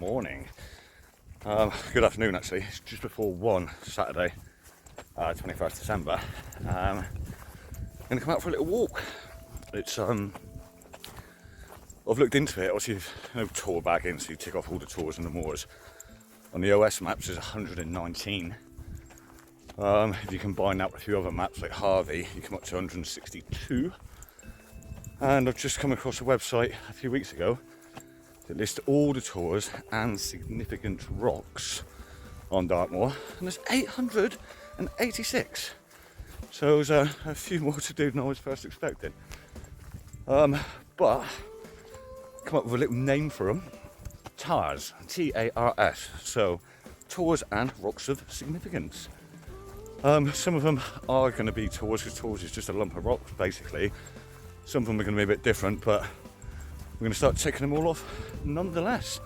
morning. Good afternoon actually. It's just before 1 Saturday, 21st December. I'm going to come out for a little walk. It's I've looked into it. Obviously, tour bagging, so you tick off all the tours and the moors. On the OS maps there's 119. If you combine that with a few other maps like Harvey, you come up to 162. And I've just come across a website a few weeks ago that lists all the tours and significant rocks on Dartmoor, and there's 886. So there's a few more to do than I was first expecting. But come up with a little name for them: T.A.R.S, T.A.R.S. So tours and rocks of significance. Some of them are going to be tours, because tours is just a lump of rocks basically. Some of them are going to be a bit different, but we're going to start ticking them all off nonetheless.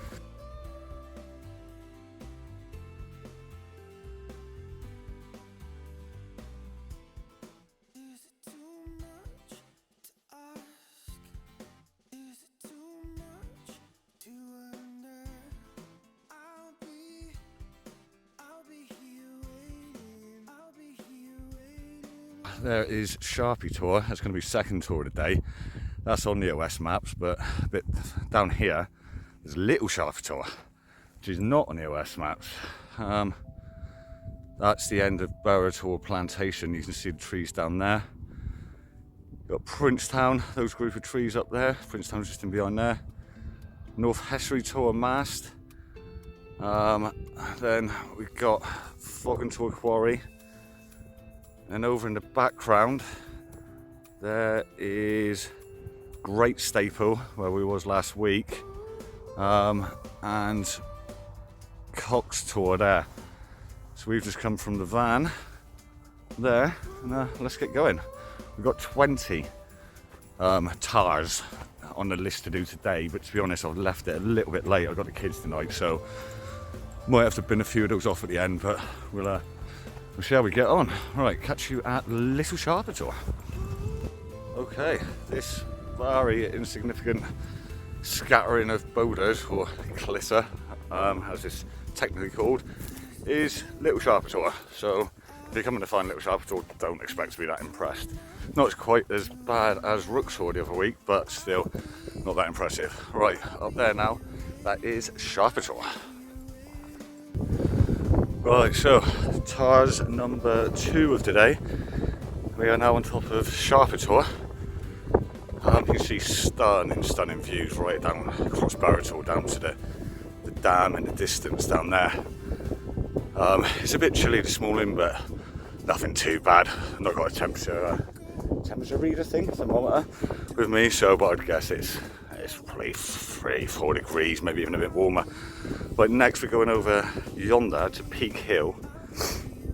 There is Sharpie Tour. That's going to be second tour of the day. That's on the OS maps, but a bit down here there's Little Sharpie Tour, which is not on the OS maps. That's the end of Burrator Plantation. You can see the trees down there. You've got Princetown, those group of trees up there. Princetown's just in behind there. North Hessery Tour Mast. Then we've got Fogantor Quarry. And over in the background there is Great Staple, where we was last week, and Cox Tour there. So we've just come from the van there, and let's get going. We've got 20 T.A.R.S on the list to do today, but to be honest, I've left it a little bit late. I've got the kids tonight, so might have to bin a few of those off at the end, but we'll see how we get on. Right, catch you at Little Sharpie Tour. Okay, this very insignificant scattering of boulders, or clitter, as it's technically called, is Little Sharpie Tour. So if you're coming to find Little Sharpie Tour, don't expect to be that impressed. Not quite as bad as Rooksaw the other week, but still not that impressive. Right, up there now, that is Sharpie Tour. Right, so T.A.R.S number 2 of today. We are now on top of Sharpie Tour. You can see stunning views right down across Burrator, down to the dam in the distance down there. It's a bit chilly this morning, but nothing too bad. I've not got a temperature reader thing, thermometer with me, so but I'd guess it's probably 3-4 degrees, maybe even a bit warmer. But next we're going over yonder to Peak Hill,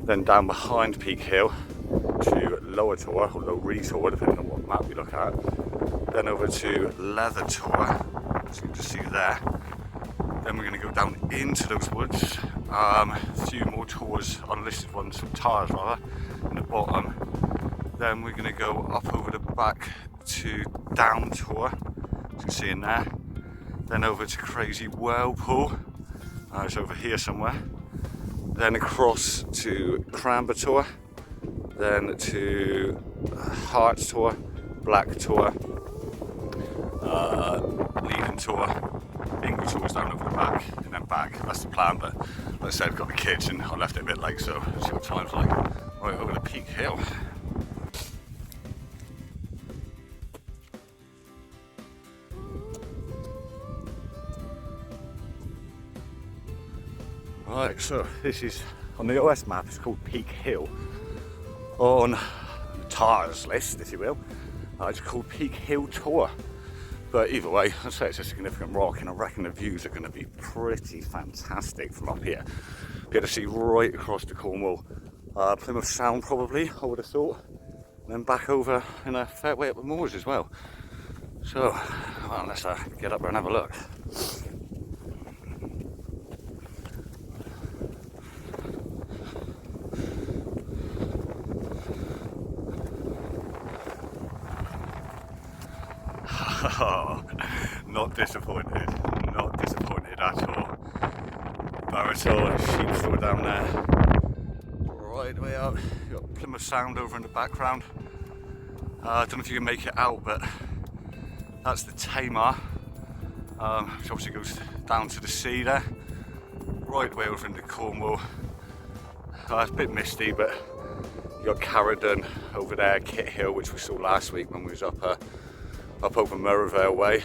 then down behind Peak Hill to Lower Tor, or Low Tor, depending on what map you look at. Then over to Leather Tor, so you can just see there. Then we're going to go down into those woods. A few more tours, unlisted ones from T.A.R.S rather, in the bottom. Then we're going to go up over the back to Down Tor, as you can see in there. Then over to Crazywell Pool, it's over here somewhere. Then across to Cranber Tor, then to Hart Tor, Black Tor, Leiden Tor, Ingle Tor is down over the back, and then back. That's the plan, but like I said, I've got the kids and I left it a bit late, so let's see what time's like. Right, over to Peak Hill. Right, so this is on the OS map. It's called Peak Hill. On the T.A.R.S list, if you will, it's called Peak Hill Tour. But either way, I'd say it's a significant rock, and I reckon the views are going to be pretty fantastic from up here. Be able to see right across to Cornwall, Plymouth Sound probably, I would have thought, and then back over in a fair way up the moors as well. So, well, let's get up there and have a look. Oh, not disappointed at all. Burrator, sheep store down there. Right the way up, you've got Plymouth Sound over in the background. I don't know if you can make it out, but that's the T.A.R.S, which obviously goes down to the sea there. Right the way over into Cornwall. It's a bit misty, but you got Carradon over there, Kit Hill, which we saw last week when we was up over Murrayvale Way.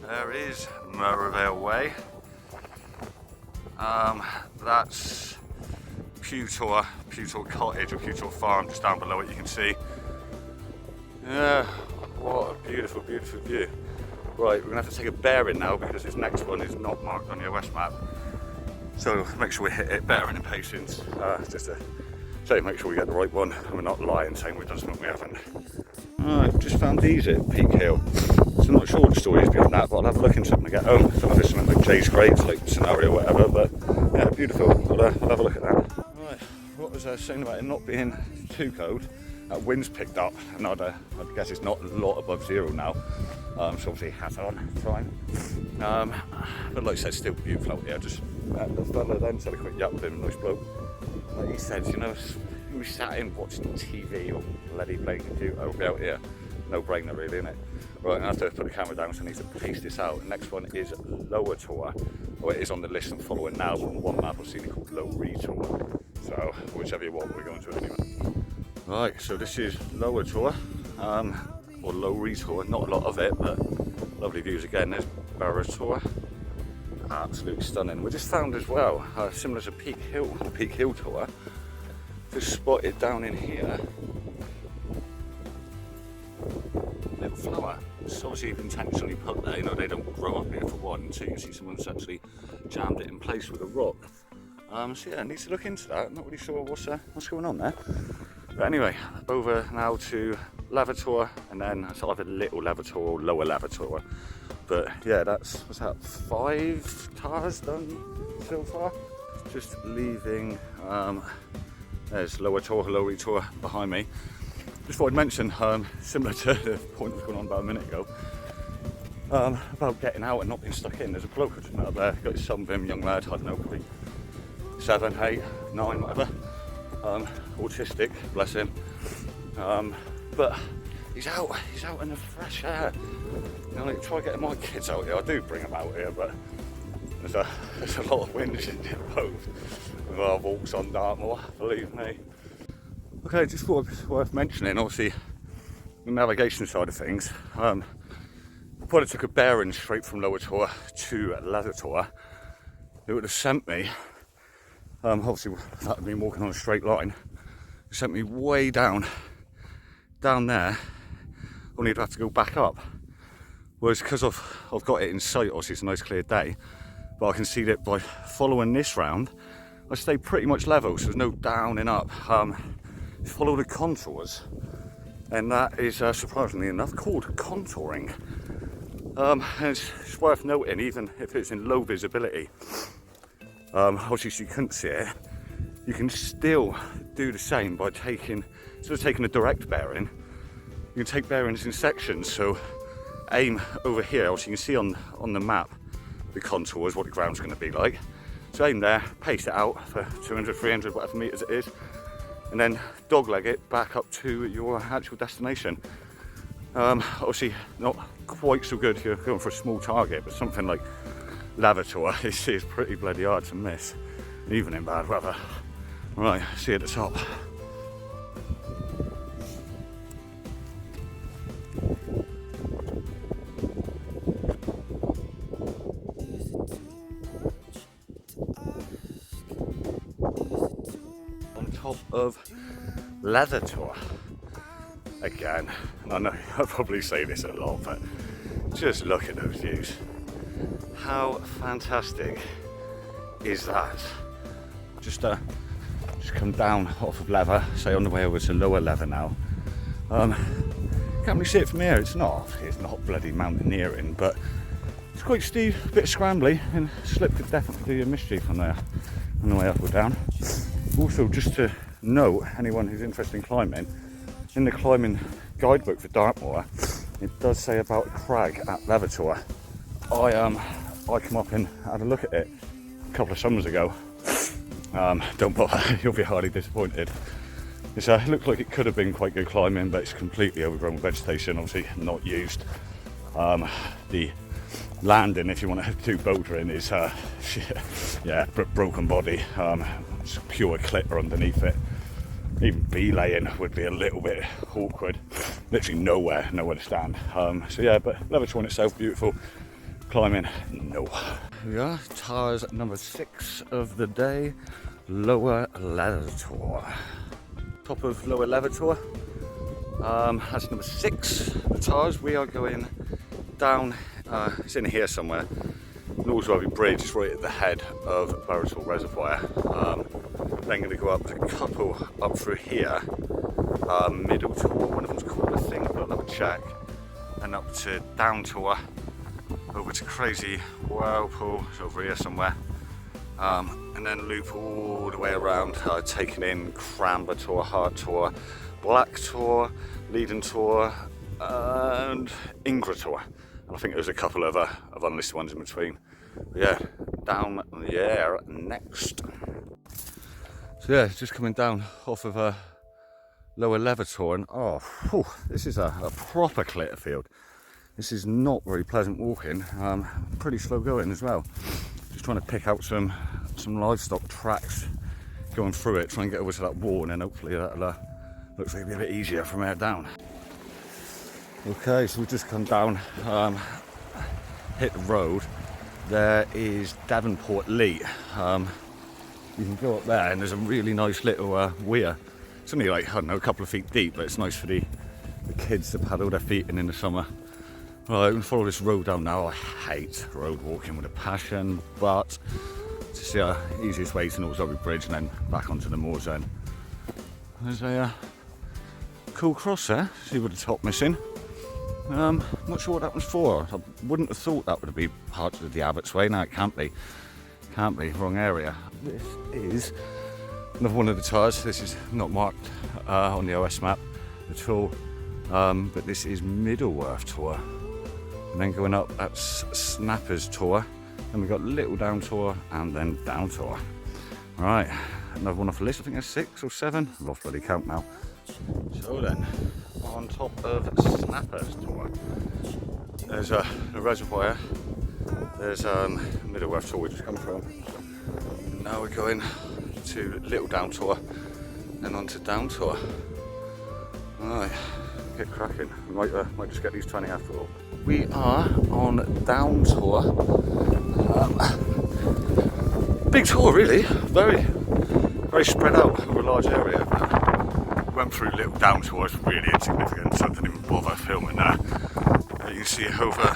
There is Murrayvale Way. That's T.A.R.S Cottage or T.A.R.S Farm, just down below it you can see. Yeah, what a beautiful, beautiful view. Right, we're gonna have to take a bearing now because this next one is not marked on the OS map. So make sure we hit it, bearing and patience, just to say make sure we get the right one and we're not lying saying we've done something we haven't. I've just found these at Peak Hill. So I'm not sure what the story is behind that, but I'll have a look into something to get home. I don't know if it's something like Jay's Graves, like scenario or whatever, but yeah, beautiful. I'll have a look at that. Right, what was I saying about it not being too cold? That wind's picked up, and I guess it's not a lot above zero now. So obviously hat on, fine. But like I said, still beautiful out here. Just the fella then said a quick yap with him, nice bloke. Like he said, you know, we sat in watching TV or bloody playing computer, we'll be out here. No brainer really, innit? Right, I have to put the camera down, so I need to paste this out. The next one is Lower Tor. Oh, it is on the list I'm following now, but on one map I've seen it called Burrator. So whichever you want, we're going to it anyway. Right, so this is Lower Tor, or Burrator, not a lot of it, but lovely views again. There's Burrator, absolutely stunning. We just found as well, similar to Peak Hill, the Peak Hill Tour, just spotted down in here, little flower. It's obviously intentionally put there, you know, they don't grow up here for one, so you can see someone's actually jammed it in place with a rock. So yeah, I need to look into that. I'm not really sure what's going on there. But anyway, over now to Lavator, and then it's either Little Lavator or Lower Lavator. But yeah, what's that, 5 T.A.R.S done so far? Just leaving, there's Lower Tor, Burrator behind me. Just thought I'd mention, similar to the point that was going on about a minute ago, about getting out and not being stuck in. There's a bloke out there, got his son with him, young lad, I don't know, probably 7, 8, 9, whatever. Autistic, bless him. But he's out in the fresh air. You know, like, try getting my kids out here. I do bring them out here, but there's a lot of wind in the road with our walks on Dartmoor, believe me. Okay, just thought it was worth mentioning, obviously, the navigation side of things. If I took a bearing straight from Lower Tor to Lavator, it would have sent me, obviously that would have been walking on a straight line, it sent me way down there, only I'd have to go back up. Whereas because I've got it in sight, obviously it's a nice clear day, but I can see that by following this round, I stay pretty much level, so there's no down and up. Follow the contours, and that is surprisingly enough called contouring. And it's worth noting, even if it's in low visibility, obviously you couldn't see it, you can still do the same by taking, instead of taking a direct bearing, you can take bearings in sections. So aim over here, obviously you can see on the map the contours, what the ground's going to be like. So aim there, pace it out for 200, 300, whatever meters it is, and then dogleg it back up to your actual destination. Obviously not quite so good if you're going for a small target, but something like Lavator is pretty bloody hard to miss, even in bad weather. Right, see you at the top. On top of Lavator again, and I know I probably say this a lot, but just look at those views. How fantastic is that? Just come down off of Lever, say on the way over to Lower Lever now. Can't really see it from here. It's not bloody mountaineering, but it's quite steep, a bit scrambly, and slip could definitely do you a mischief on there on the way up or down. Also, just to note, anyone who's interested in climbing, in the climbing guidebook for Dartmoor, it does say about a crag at Lavator. I come up and had a look at it. couple of summers ago. Don't bother, you'll be hardly disappointed. It looks like it could have been quite good climbing, but it's completely overgrown with vegetation, obviously not used. The landing, if you want to do bouldering, is yeah, broken body. It's pure clipper underneath it. Even belaying would be a little bit awkward. Literally nowhere to stand. So yeah, but Levator in itself, beautiful. Climbing, no. Here we are, T.A.R.S number 6 of the day, Lower Levator. Top of Lower Levator. That's number 6 of T.A.R.S. We are going down, it's in here somewhere. Crazywell Bridge is right at the head of Burrator Reservoir. Then going to go up a couple up through here, middle tour, one of them's called, I think, but I'll have a check, and up to down tour, over to Crazywell pool, it's over here somewhere, and then loop all the way around, taking in Cramber Tour, Heart Tour, Black Tour, Leading Tour, and Ingra Tour. And I think there's a couple of unlisted ones in between. But yeah, down there next. So yeah, just coming down off of a Lower Levator, and oh, whew, this is a proper clitter field. This is not very pleasant walking. Pretty slow going as well. Just trying to pick out some livestock tracks going through it, try and get over to that wall, and then hopefully that'll looks like it'll be a bit easier from there down. Okay, so we've just come down, hit the road. There is Devonport Lee. You can go up there, and there's a really nice little weir. It's only like, I don't know, a couple of feet deep, but it's nice for the kids to paddle their feet in the summer. Right, I'm going to follow this road down now. I hate road walking with a passion, but it's the easiest way to Crazywell Bridge and then back onto the moor zone. There's a cool cross there, see with the top missing. Not sure what that was for. I wouldn't have thought that would be part of the Abbott's Way. No, it can't be. Can't be, wrong area. This is another one of the T.A.R.S. This is not marked on the OS map at all, but this is Middleworth Tour. And then going up, that's Snappers Tour. Then we've got Little Down Tour and then Down Tour. All right, another one off the list. I think there's 6 or 7. I've lost bloody count now. So then, on top of Snappers Tour, there's a reservoir. There's Middleworth Tour we just come from. Now we're going to Little Down Tour and on to Down Tour. Alright, get cracking. We might just get these 20 after all. We are on Down Tour. Big tour really, very spread out over a large area. Went through Little Down Tour, it's really insignificant, so I didn't even bother filming that. You can see over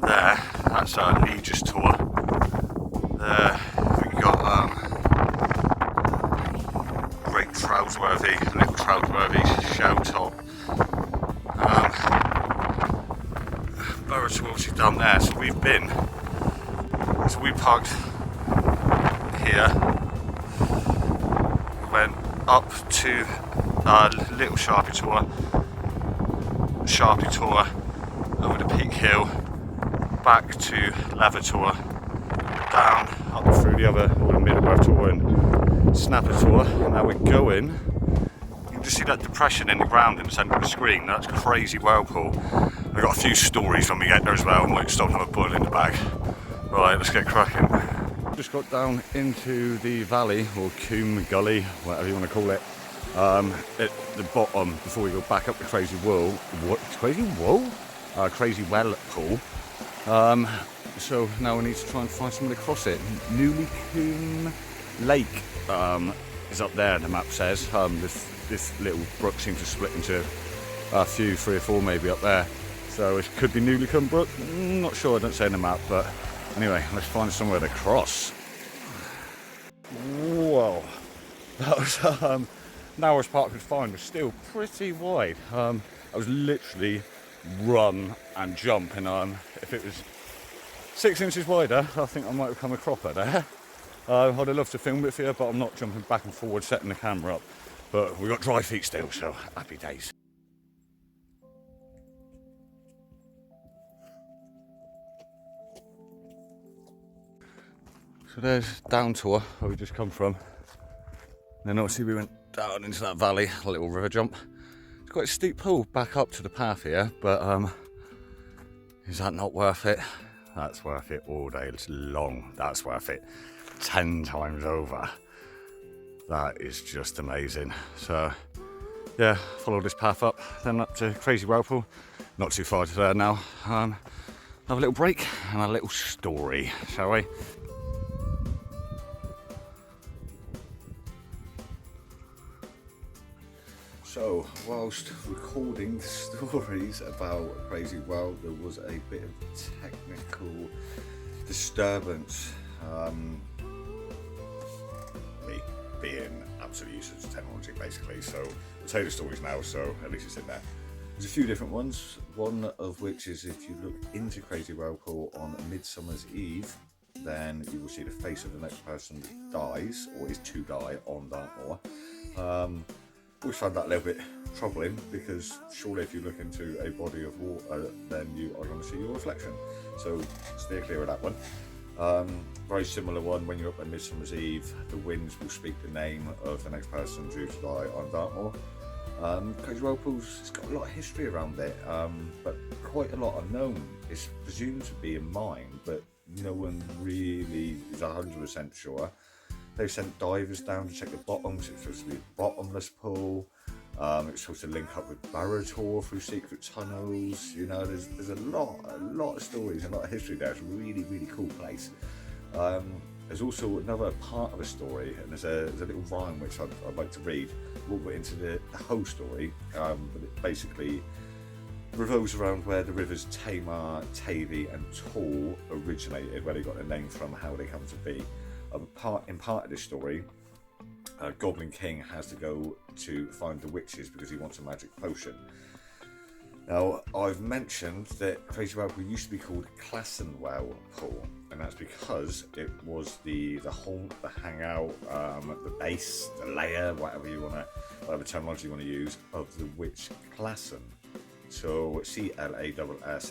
there, that's our Legis Tour. There we got Great Trouseworthy, Little Trouseworthy, Show Top. Burrator obviously down there, so we parked here. We went up to Little Sharpie Tour, over the Peak Hill, back to Levator, down, up through the other Middleworth Tour and Snapper Tour, and now we're going, you can just see that depression in the ground in the centre of the screen. That's Crazywell pool. I've got a few stories when we get there as well. I might stop and have a bullet in the bag. Right, let's get cracking. Just got down into the valley, or Coombe Gully, whatever you want to call it. At the bottom, before we go back up the Crazywell pool. So now we need to try and find somewhere to cross it. Newlycombe Lake is up there, the map says. This little brook seems to split into a few, 3 or 4 maybe up there. So it could be Newlycombe Brook, not sure, I don't say in the map, but anyway, let's find somewhere to cross. Whoa, that was narrowest part I could find, was still pretty wide. I was literally run and jump, and if it was 6 inches wider, I think I might have come a cropper there. I'd have loved to film it for you, but I'm not jumping back and forward, setting the camera up. But we've got dry feet still, so happy days. So there's down tour where we just come from. Then obviously we went down into that valley, a little river jump. It's quite a steep pull back up to the path here, but is that not worth it? That's worth it all day. It's long. That's worth it 10 times over. That is just amazing. So yeah, follow this path up, then up to Crazywell pool. Not too far to there now. Have a little break and a little story, shall we? So, whilst recording stories about Crazywell, there was a bit of technical disturbance. Me being absolutely useless to technology, basically. So, I'll tell you the stories now, so at least it's in there. There's a few different ones, one of which is if you look into Crazywell pool on Midsummer's Eve, then you will see the face of the next person that dies, or is to die, on Dartmoor. Always found that a little bit troubling, because surely if you look into a body of water, then you are going to see your reflection. So steer clear of that one. Very similar one, when you're up on Midsummer's Eve, the winds will speak the name of the next person due to die on Dartmoor. Crazywell pool's, it's got a lot of history around it, but quite a lot unknown. It's presumed to be in mine, but no one really is 100% sure. They've sent divers down to check the bottoms. It's supposed to be a bottomless pool. It's supposed to link up with Burrator through secret tunnels. You know, there's a lot of stories and a lot of history there. It's a really, really cool place. There's also another part of a story, and there's a little rhyme which I'd like to read. We'll get into the whole story, but it basically revolves around where the rivers Tamar, Tavy and Tor originated, where they got their name from, how they come to be. In part of this story, Goblin King has to go to find the witches because he wants a magic potion. Now, I've mentioned that Crazywell pool used to be called Crazywell pool, and that's because it was the haunt, the hangout, the base, the lair, whatever terminology you want to use, of the witch Classen. So Classen.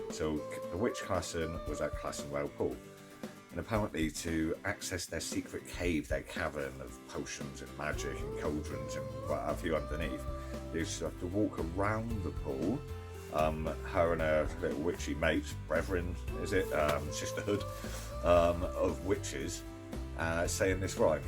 So the witch Classen was at Crazywell pool. And apparently to access their secret cave, their cavern of potions and magic and cauldrons and what have you underneath, you just have to walk around the pool. Her and her little witchy mates, brethren, sisterhood of witches, saying this rhyme.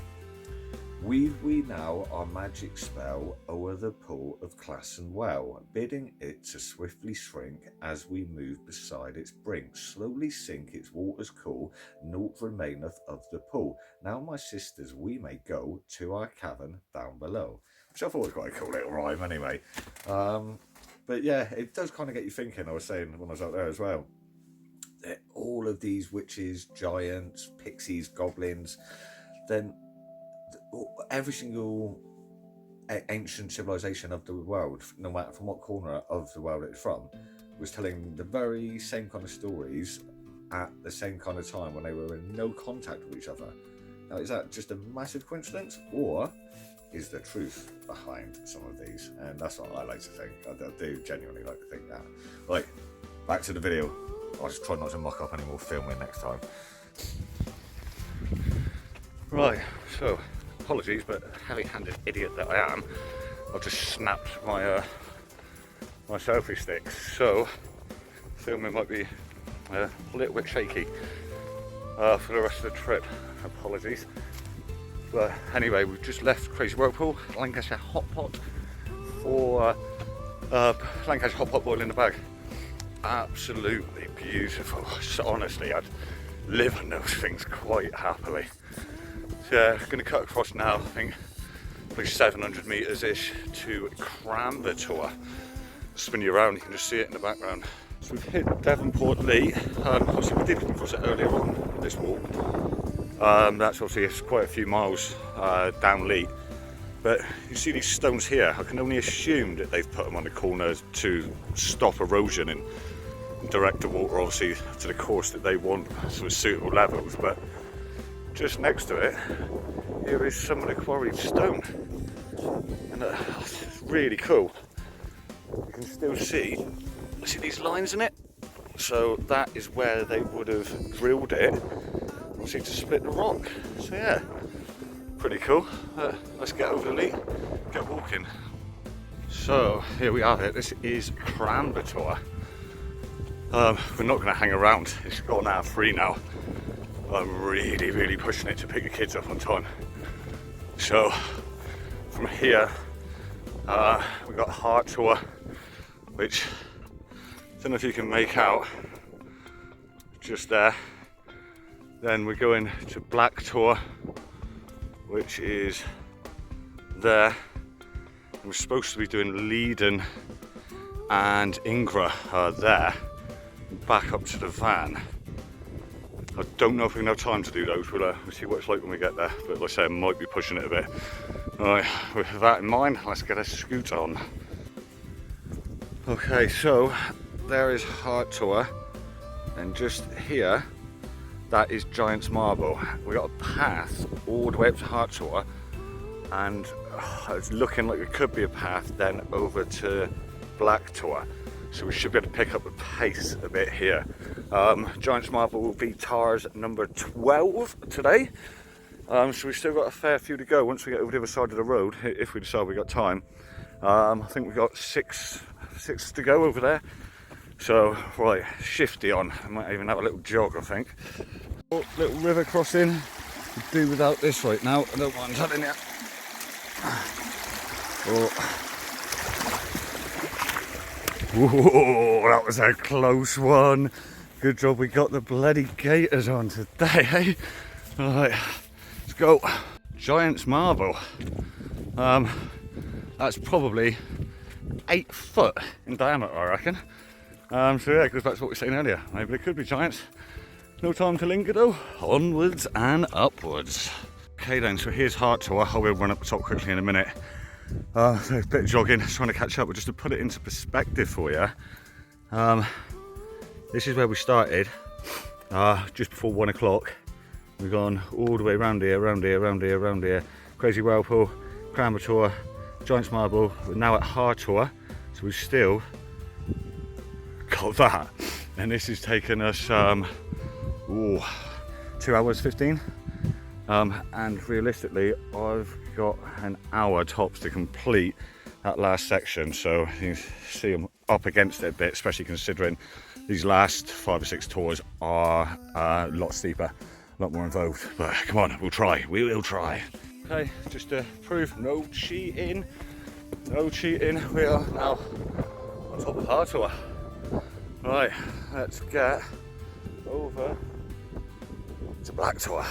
Weave we now our magic spell o'er the pool of Crazywell, bidding it to swiftly shrink as we move beside its brink. Slowly sink its waters cool, naught remaineth of the pool. Now, my sisters, we may go to our cavern down below. Which I thought was quite a cool little rhyme anyway. But yeah, it does kind of get you thinking. I was saying when I was out there as well, that all of these witches, giants, pixies, goblins, then every single ancient civilization of the world, no matter from what corner of the world it's from, was telling the very same kind of stories at the same kind of time when they were in no contact with each other. Now, is that just a massive coincidence, or is there truth behind some of these? And that's what I like to think. I do genuinely like to think that. Right, back to the video. I'll just try not to muck up any more filming next time. Right, so apologies, but heavy-handed idiot that I am, I've just snapped my my selfie stick, so filming might be a little bit shaky for the rest of the trip. Apologies. But anyway, we've just left Crazywell pool, Lancashire hot pot for Lancashire hot pot boil in the bag. Absolutely beautiful. So honestly, I'd live on those things quite happily. So going to cut across now, I think probably 700 metres ish to Burrator. Spin you around, you can just see it in the background. So we've hit Devonport Lee. Obviously we did come across it earlier on this walk. That's obviously it's quite a few miles down Lee. But you see these stones here, I can only assume that they've put them on the corners to stop erosion and direct the water obviously to the course that they want, so it's suitable levels. But just next to it, here is some of the quarried stone, and it's really cool. You can still see these lines in it, so that is where they would have drilled it obviously to split the rock. So yeah, pretty cool. Let's get over the lead, get walking. So here we have it. This is Burrator. We're not going to hang around. It's gone out 3 now. I'm really pushing it to pick the kids up on time. So from here, we've got Burrator, which I don't know if you can make out, just there. Then we're going to Burrator, which is there. And we're supposed to be doing Leiden and Ingra there, back up to the van. I don't know if we can have time to do those. We'll see what it's like when we get there. But like I say, I might be pushing it a bit. Alright, with that in mind, let's get a scoot on. Okay, so there is Burrator, and just here, that is Giant's Marble. We got a path all the way up to Burrator, and it's looking like it could be a path then over to Burrator. So we should be able to pick up the pace a bit here. Giant's Marble will be T.A.R.S number 12 today. So we've still got a fair few to go once we get over the other side of the road, if we decide we've got time. I think we've got six to go over there. So, right, shifty on. I might even have a little jog, I think. Oh, little river crossing. Could do without this right now. I don't mind telling you. Oh. Whoa, that was a close one. Good job we got the bloody gaiters on today, eh? Alright, let's go. Giant's Marble. That's probably 8 foot in diameter, I reckon. So yeah, it goes back to what we were saying earlier. Maybe it could be giants. No time to linger though. Onwards and upwards. Okay then, so here's Burrator. I will run up the top quickly in a minute. So a bit of jogging, trying to catch up, but just to put it into perspective for you, this is where we started, just before 1 o'clock. We've gone all the way around here, Crazywell pool, Burrator, Giant's Marble. We're now at Burrator, so we've still got that, and this has taken us 2 hours 15. And realistically, I've got an hour tops to complete that last section. So you see I'm up against it a bit, especially considering these last 5 or 6 tours are a lot steeper, a lot more involved. But come on, we'll try. We will try. Okay, just to prove no cheating. No cheating. We are now on top of Burrator. Right, let's get over to Burrator.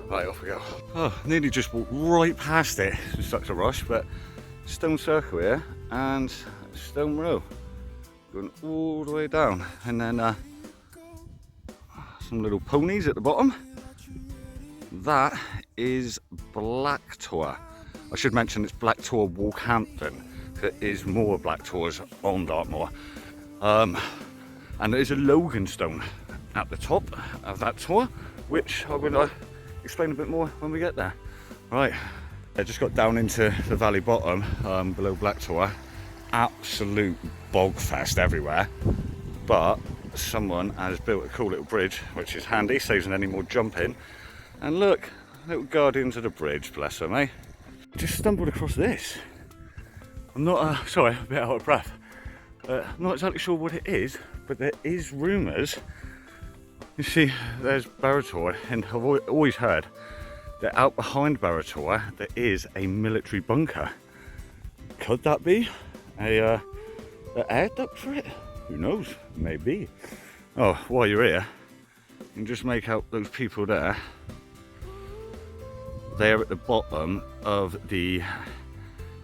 Right, off we go. Oh, nearly just walked right past it. It's such a rush, but stone circle here and stone row. Going all the way down. And then some little ponies at the bottom. That is Burrator. I should mention it's Burrator Walkhampton. There is more Burrators on Dartmoor. And there is a Logan stone at the top of that tour, which I will explain a bit more when we get there. Right, I just got down into the valley bottom below Burrator. Absolute bog fest everywhere, but someone has built a cool little bridge, which is handy, saves on any more jumping. And look, little guardians of the bridge, bless them, eh? Just stumbled across this. I'm not, sorry, a bit out of breath. I'm not exactly sure what it is, but there is rumours. You see, there's Burrator, and I've always heard that out behind Burrator there is a military bunker. Could that be an air duct for it? Who knows? Maybe. Oh, while you're here, you can just make out those people there. They're at the bottom of the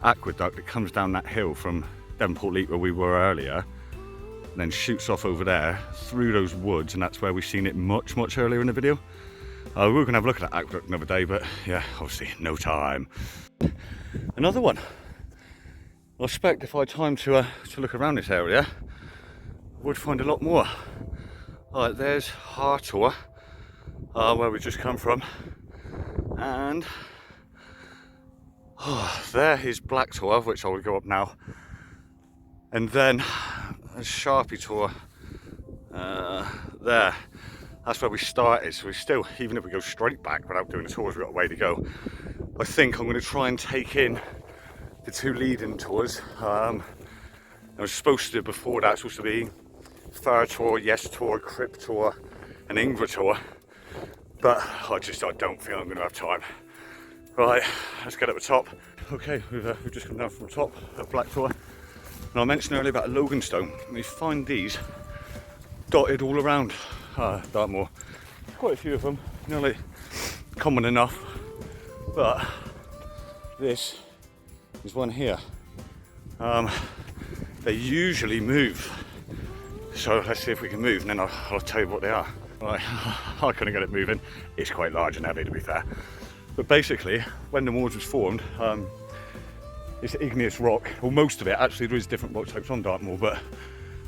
aqueduct that comes down that hill from Devonport Leap where we were earlier, and then shoots off over there through those woods, and that's where we've seen it much earlier in the video. We were going to have a look at that aqueduct another day, but yeah, obviously no time. Another one. I expect if I had time to look around this area, would find a lot more. Alright, there's Burrator, where we just come from, and there is Burrator, which I will go up now, and then a Burrator there. That's where we started, so we still, even if we go straight back without doing the tours, we've got a way to go. I think I'm going to try and take in the 2 leading tours. I was supposed to, before that, supposed to be Fire Tour, Yes Tour, Crypt Tour and Ingva Tour, but I don't feel I'm going to have time. Right, let's get up the top. Okay, we've just come down from the top of Black Tour, and I mentioned earlier about a Loganstone. We find these dotted all around Dartmoor. Quite a few of them, nearly common enough, but this is one here. They usually move, so let's see if we can move, and then I'll tell you what they are. Right, I couldn't get it moving. It's quite large and heavy, to be fair. But basically, when the moors was formed, it's igneous rock, or most of it. Actually, there is different rock types on Dartmoor, but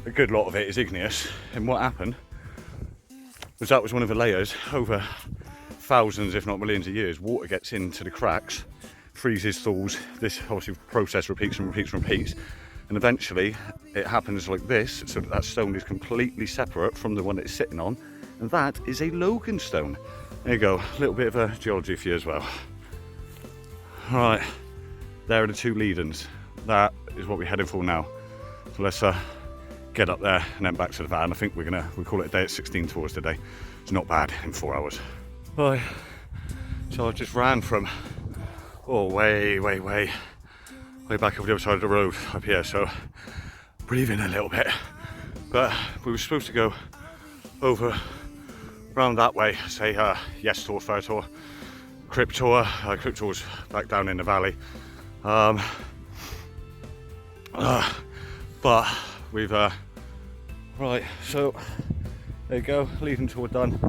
a good lot of it is igneous. And what happened was that was one of the layers. Over thousands, if not millions of years, water gets into the cracks, freezes, thaws. This obviously process repeats and repeats and repeats, and eventually it happens like this, so that stone is completely separate from the one that it's sitting on, and that is a Loganstone. There you go, a little bit of a geology for you as well. Right, there are the 2 lead-ins. That is what we're heading for now. So let's get up there and then back to the van. I think we'll call it a day at 16 tours today. It's not bad in 4 hours. Right, so I just ran from way back over the other side of the road up here, so breathing a little bit. But we were supposed to go over round that way, say Yes Tour, Fire Tour, Crypt Tour. Crypt Tour's back down in the valley. But we've right, so there you go, leading tour done.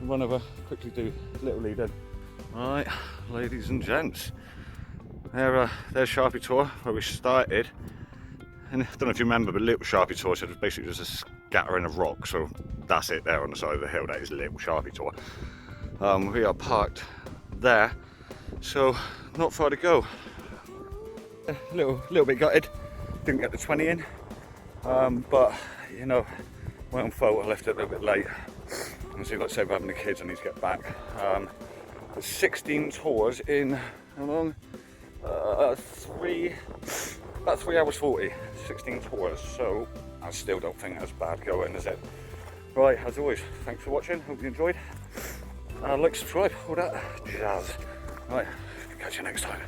Run over, quickly do a little lead in. Right, ladies and gents, there's Sharpie Tour where we started. And I don't know if you remember, but Little Sharpie Tour said it was basically just a scattering of rock, so that's it there on the side of the hill. That is Little Sharpie Tour. We are parked there, so not far to go. A little bit gutted, didn't get the 20 in, but you know, went on photo, I left it a little bit late. Obviously, like I said, we're having the kids, I need to get back. 16 tours in how long? About 3 hours 40, 16 tours, so I still don't think that's bad going, is it? Right, as always, thanks for watching, hope you enjoyed. Like, subscribe, all that jazz. Right, catch you next time.